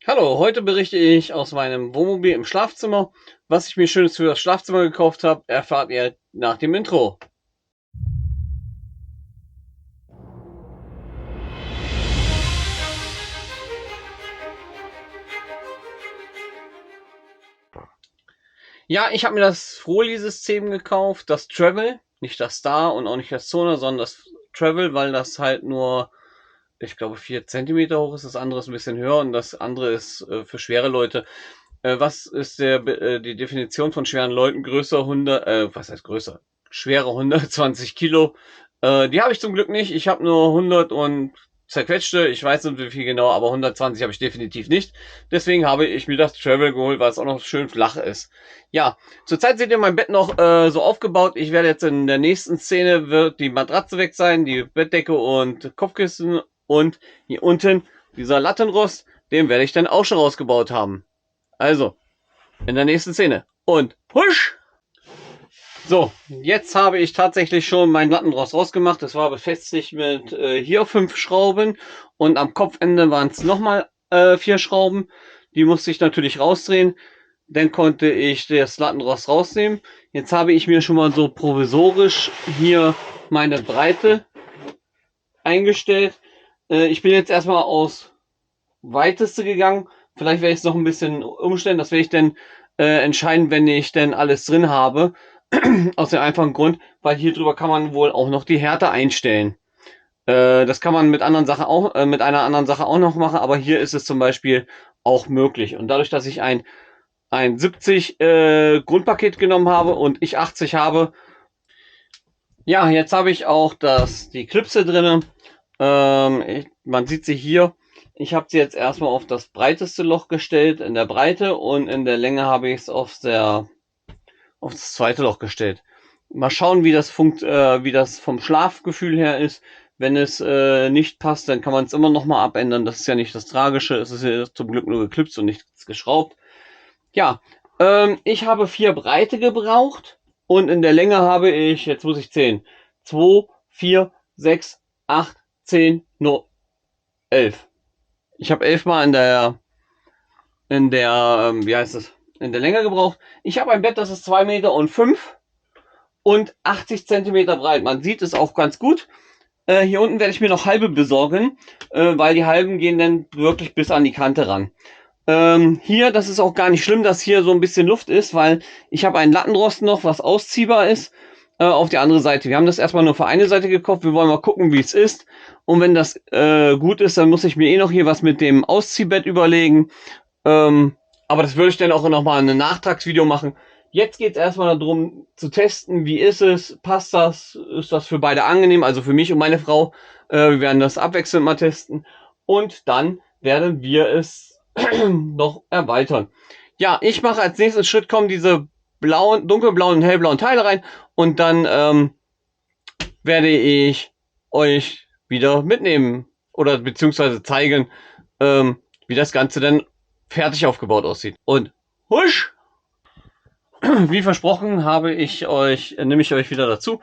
Hallo, heute berichte ich aus meinem Wohnmobil im Schlafzimmer. Was ich mir Schönes für das Schlafzimmer gekauft habe, erfahrt ihr nach dem Intro. Ja, ich habe mir das Froli-System gekauft, das Travel, nicht das Star und auch nicht das Sonar, sondern das Travel, weil das halt nur, ich glaube, 4 Zentimeter hoch ist. Das andere ist ein bisschen höher und das andere ist für schwere Leute. Was ist die Definition von schweren Leuten? Größer 100, was heißt größer? Schwere 120 Kilo. Die habe ich zum Glück nicht. Ich habe nur 100 und zerquetschte. Ich weiß nicht wie viel genau, aber 120 habe ich definitiv nicht. Deswegen habe ich mir das Travel geholt, weil es auch noch schön flach ist. Ja, zurzeit seht ihr mein Bett noch so aufgebaut. Ich werde jetzt in der nächsten Szene wird die Matratze weg sein, die Bettdecke und Kopfkissen und hier unten dieser Lattenrost, den werde ich dann auch schon rausgebaut haben. Also, in der nächsten Szene. Und husch! So, jetzt habe ich tatsächlich schon meinen Lattenrost rausgemacht. Das war befestigt mit hier 5 Schrauben und am Kopfende waren es nochmal 4 Schrauben. Die musste ich natürlich rausdrehen. Dann konnte ich das Lattenrost rausnehmen. Jetzt habe ich mir schon mal so provisorisch hier meine Breite eingestellt. Ich bin jetzt erstmal aus Weiteste gegangen. Vielleicht werde ich es noch ein bisschen umstellen. Das werde ich dann entscheiden, wenn ich denn alles drin habe. Aus dem einfachen Grund, weil hier drüber kann man wohl auch noch die Härte einstellen. Das kann man mit anderen Sachen auch, mit einer anderen Sache auch noch machen, aber hier ist es zum Beispiel auch möglich. Und dadurch, dass ich ein 70 Grundpaket genommen habe und ich 80 habe, ja, jetzt habe ich auch die Klipse drinne. Man sieht sie hier. Ich habe sie jetzt erstmal auf das breiteste Loch gestellt in der Breite und in der Länge habe ich es auf das zweite Loch gestellt. Mal schauen, wie das vom Schlafgefühl her ist. Wenn es nicht passt, dann kann man es immer noch mal abändern. Das ist ja nicht das Tragische. Es ist ja zum Glück nur geklipst und nichts geschraubt. Ja, ich habe 4 Breite gebraucht und in der Länge habe ich, jetzt muss ich zählen, 2, 4, 6, 8, 10, nur 11. Ich habe 11 Mal wie heißt es, in der Länge gebraucht. Ich habe ein Bett, das ist 2 Meter und 5 und 80 Zentimeter breit. Man sieht es auch ganz gut. Hier unten werde ich mir noch halbe besorgen, weil die halben gehen dann wirklich bis an die Kante ran. Hier, das ist auch gar nicht schlimm, dass hier so ein bisschen Luft ist, weil ich habe einen Lattenrost noch, was ausziehbar ist, auf die andere Seite. Wir haben das erstmal nur für eine Seite gekauft. Wir wollen mal gucken, wie es ist. Und wenn das gut ist, dann muss ich mir noch hier was mit dem Ausziehbett überlegen. Aber das würde ich dann auch nochmal in einem Nachtragsvideo machen. Jetzt geht es erstmal darum zu testen, wie ist es, passt das, ist das für beide angenehm, also für mich und meine Frau. Wir werden das abwechselnd mal testen und dann werden wir es noch erweitern. Ja, ich mache als nächsten Schritt kommen diese blauen, dunkelblauen und hellblauen Teile rein und dann werde ich euch wieder mitnehmen oder beziehungsweise zeigen, wie das Ganze dann fertig aufgebaut aussieht. Und husch! Wie versprochen nehme ich euch wieder dazu.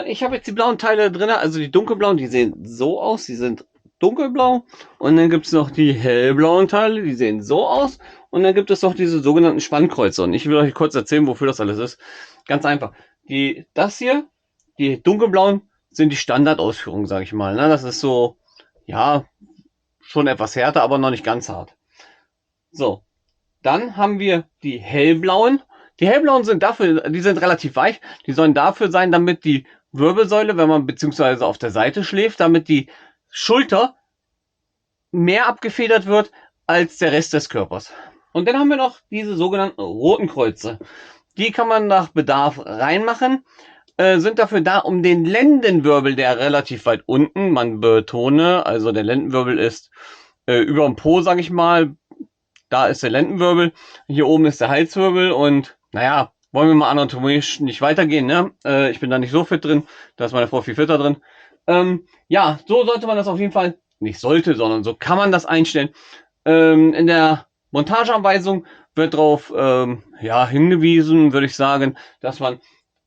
Ich habe jetzt die blauen Teile drin, also die dunkelblauen, die sehen so aus, die sind dunkelblau. Und dann gibt es noch die hellblauen Teile, die sehen so aus. Und dann gibt es noch diese sogenannten Spannkreuze. Und ich will euch kurz erzählen, wofür das alles ist. Ganz einfach. Das hier, die dunkelblauen, sind die Standardausführungen, sage ich mal. Das ist so, ja, schon etwas härter, aber noch nicht ganz hart. So, dann haben wir die hellblauen. Die hellblauen sind dafür, die sind relativ weich. Die sollen dafür sein, damit die Wirbelsäule, wenn man beziehungsweise auf der Seite schläft, damit die Schulter mehr abgefedert wird als der Rest des Körpers. Und dann haben wir noch diese sogenannten roten Kreuze. Die kann man nach Bedarf reinmachen, sind dafür da, um den Lendenwirbel, der relativ weit unten, man betone, also der Lendenwirbel ist über dem Po, sag ich mal, da ist der Lendenwirbel, hier oben ist der Halswirbel und naja, wollen wir mal anatomisch nicht weitergehen, ne? Ich bin da nicht so fit drin, da ist meine Frau viel fitter drin. Ja, so sollte man das auf jeden Fall, nicht sollte, sondern so kann man das einstellen. In der Montageanweisung wird darauf ja, hingewiesen, würde ich sagen, dass man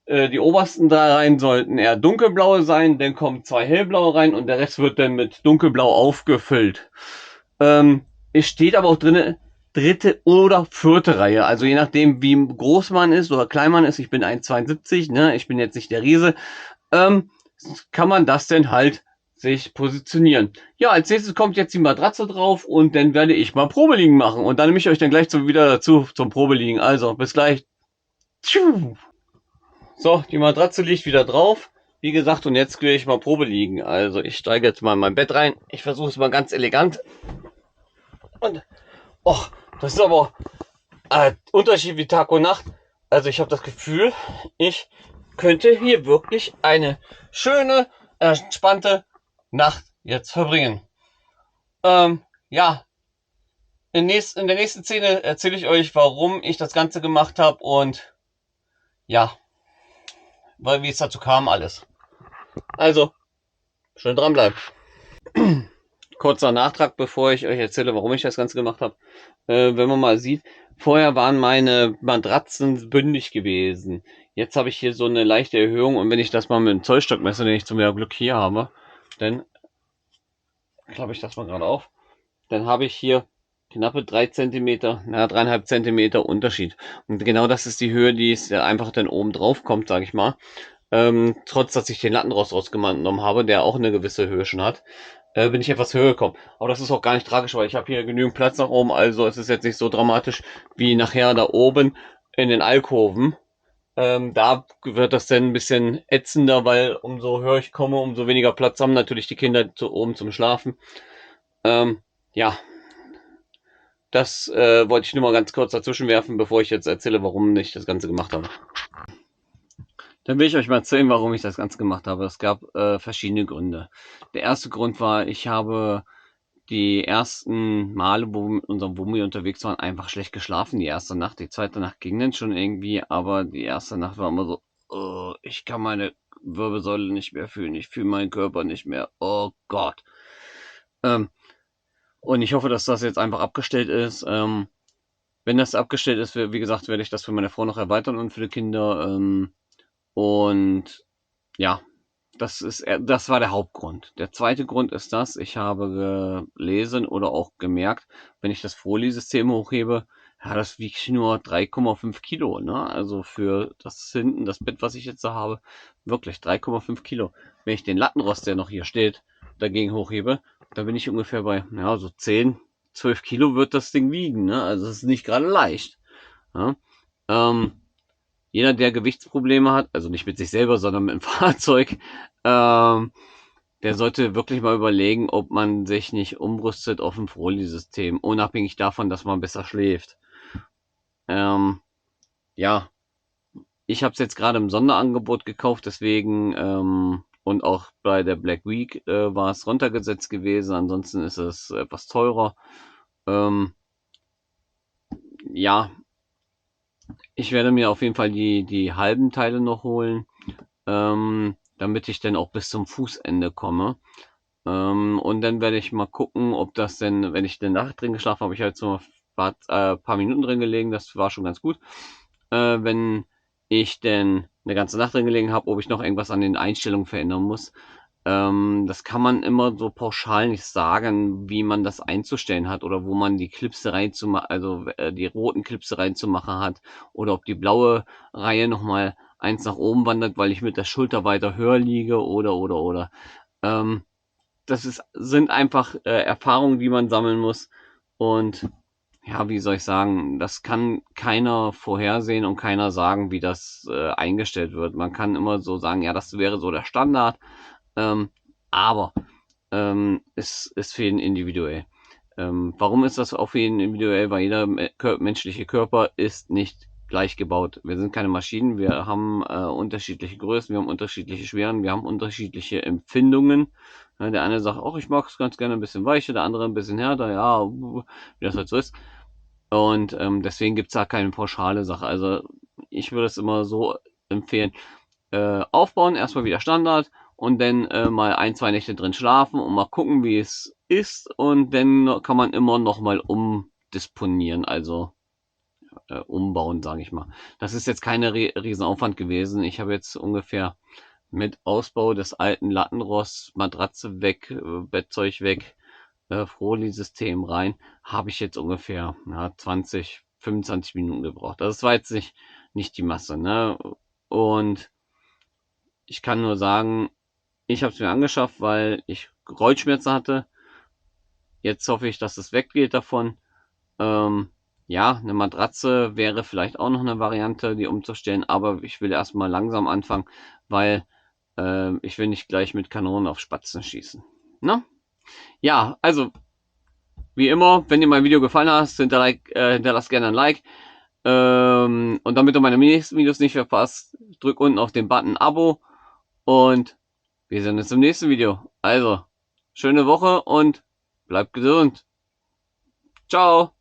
die obersten 3 Reihen sollten eher dunkelblaue sein, dann kommen 2 hellblaue rein und der Rest wird dann mit dunkelblau aufgefüllt. Es steht aber auch drinne, dritte oder vierte Reihe. Also je nachdem, wie groß man ist oder klein man ist. Ich bin 1,72, ne? Ich bin jetzt nicht der Riese. Kann man das denn halt sich positionieren. Ja, als nächstes kommt jetzt die Matratze drauf und dann werde ich mal Probeliegen machen. Und dann nehme ich euch dann gleich wieder dazu zum Probeliegen. Also, bis gleich. So, die Matratze liegt wieder drauf. Wie gesagt, und jetzt will ich mal Probeliegen. Also, ich steige jetzt mal in mein Bett rein. Ich versuche es mal ganz elegant. Und, oh, das ist aber Unterschied wie Tag und Nacht. Also, ich habe das Gefühl, ich könnte hier wirklich eine schöne, entspannte Nacht jetzt verbringen. Ja, in der nächsten Szene erzähle ich euch, warum ich das Ganze gemacht habe und ja, weil wie es dazu kam alles. Also, schön dranbleiben. Kurzer Nachtrag, bevor ich euch erzähle, warum ich das Ganze gemacht habe. Wenn man mal sieht, vorher waren meine Matratzen bündig gewesen. Jetzt habe ich hier so eine leichte Erhöhung und wenn ich das mal mit dem Zollstock messe, den ich zum Glück hier habe, dann klappe ich das mal gerade auf. Dann habe ich hier knappe 3 Zentimeter, naja, 3,5 Zentimeter Unterschied. Und genau das ist die Höhe, die es einfach dann oben drauf kommt, sage ich mal. Trotz, dass ich den Lattenrost rausgenommen habe, der auch eine gewisse Höhe schon hat, bin ich etwas höher gekommen. Aber das ist auch gar nicht tragisch, weil ich habe hier genügend Platz nach oben, also es ist jetzt nicht so dramatisch wie nachher da oben in den Alkoven. Da wird das dann ein bisschen ätzender, weil umso höher ich komme, umso weniger Platz haben natürlich die Kinder oben zum Schlafen. Ja, das wollte ich nur mal ganz kurz dazwischen werfen, bevor ich jetzt erzähle, warum ich das Ganze gemacht habe. Dann will ich euch mal erzählen, warum ich das Ganze gemacht habe. Es gab verschiedene Gründe. Der erste Grund war, ich habe die ersten Male, wo wir mit unserem Wohnmobil unterwegs waren, einfach schlecht geschlafen. Die erste Nacht, die zweite Nacht ging dann schon irgendwie, aber die erste Nacht war immer so, oh, ich kann meine Wirbelsäule nicht mehr fühlen, ich fühle meinen Körper nicht mehr, oh Gott. Und ich hoffe, dass das jetzt einfach abgestellt ist. Wenn das abgestellt ist, wie gesagt, werde ich das für meine Frau noch erweitern und für die Kinder. Und ja, das war der Hauptgrund. Der zweite Grund ist das, ich habe gelesen oder auch gemerkt, wenn ich das Froli-System hochhebe, ja, das wiegt nur 3,5 Kilo, ne? Also für das hinten, das Bett, was ich jetzt da habe, wirklich 3,5 Kilo. Wenn ich den Lattenrost, der noch hier steht, dagegen hochhebe, da bin ich ungefähr bei, ja, so 10, 12 Kilo wird das Ding wiegen, ne? Also es ist nicht gerade leicht. Ja? Jeder, der Gewichtsprobleme hat, also nicht mit sich selber, sondern mit dem Fahrzeug, der sollte wirklich mal überlegen, ob man sich nicht umrüstet auf ein Froli-System, unabhängig davon, dass man besser schläft. Ja, ich habe es jetzt gerade im Sonderangebot gekauft, deswegen und auch bei der Black Week war es runtergesetzt gewesen, ansonsten ist es etwas teurer. Ja, ich werde mir auf jeden Fall die halben Teile noch holen, damit ich dann auch bis zum Fußende komme. Und dann werde ich mal gucken, ob das denn, wenn ich eine Nacht drin geschlafen habe, ich halt so ein paar Minuten drin gelegen, das war schon ganz gut. Wenn ich denn eine ganze Nacht drin gelegen habe, ob ich noch irgendwas an den Einstellungen verändern muss. Das kann man immer so pauschal nicht sagen, wie man das einzustellen hat oder wo man die Klipse reinzumachen, also die roten Klipse reinzumachen hat oder ob die blaue Reihe nochmal eins nach oben wandert, weil ich mit der Schulter weiter höher liege oder. Sind einfach Erfahrungen, die man sammeln muss und ja, wie soll ich sagen, das kann keiner vorhersehen und keiner sagen, wie das eingestellt wird. Man kann immer so sagen, ja, das wäre so der Standard, ähm, aber es ist für jeden individuell. Warum ist das auch für jeden individuell? Weil jeder menschliche Körper ist nicht gleich gebaut. Wir sind keine Maschinen, wir haben unterschiedliche Größen, wir haben unterschiedliche Schweren, wir haben unterschiedliche Empfindungen. Ja, der eine sagt, oh, ich mag es ganz gerne ein bisschen weicher, der andere ein bisschen härter, ja, wie das halt so ist. Und deswegen gibt es da keine pauschale Sache. Also ich würde es immer so empfehlen, aufbauen, erstmal wieder Standard und dann mal ein, zwei Nächte drin schlafen und mal gucken, wie es ist. Und dann kann man immer noch mal umdisponieren, also umbauen, sage ich mal. Das ist jetzt keine Riesenaufwand gewesen. Ich habe jetzt ungefähr mit Ausbau des alten Lattenrosts, Matratze weg, Bettzeug weg, Froli-System rein, habe ich jetzt ungefähr 20, 25 Minuten gebraucht. Das war jetzt nicht die Masse, ne? Und ich kann nur sagen, ich habe es mir angeschafft, weil ich Kreuzschmerzen hatte. Jetzt hoffe ich, dass es weggeht davon. Ja, eine Matratze wäre vielleicht auch noch eine Variante, die umzustellen, aber ich will erstmal langsam anfangen, weil ich will nicht gleich mit Kanonen auf Spatzen schießen. Ne? Ja, also wie immer, wenn dir mein Video gefallen hat, hinterlass gerne ein Like. Und damit du meine nächsten Videos nicht verpasst, drück unten auf den Button Abo und wir sehen uns im nächsten Video. Also, schöne Woche und bleib gesund. Ciao.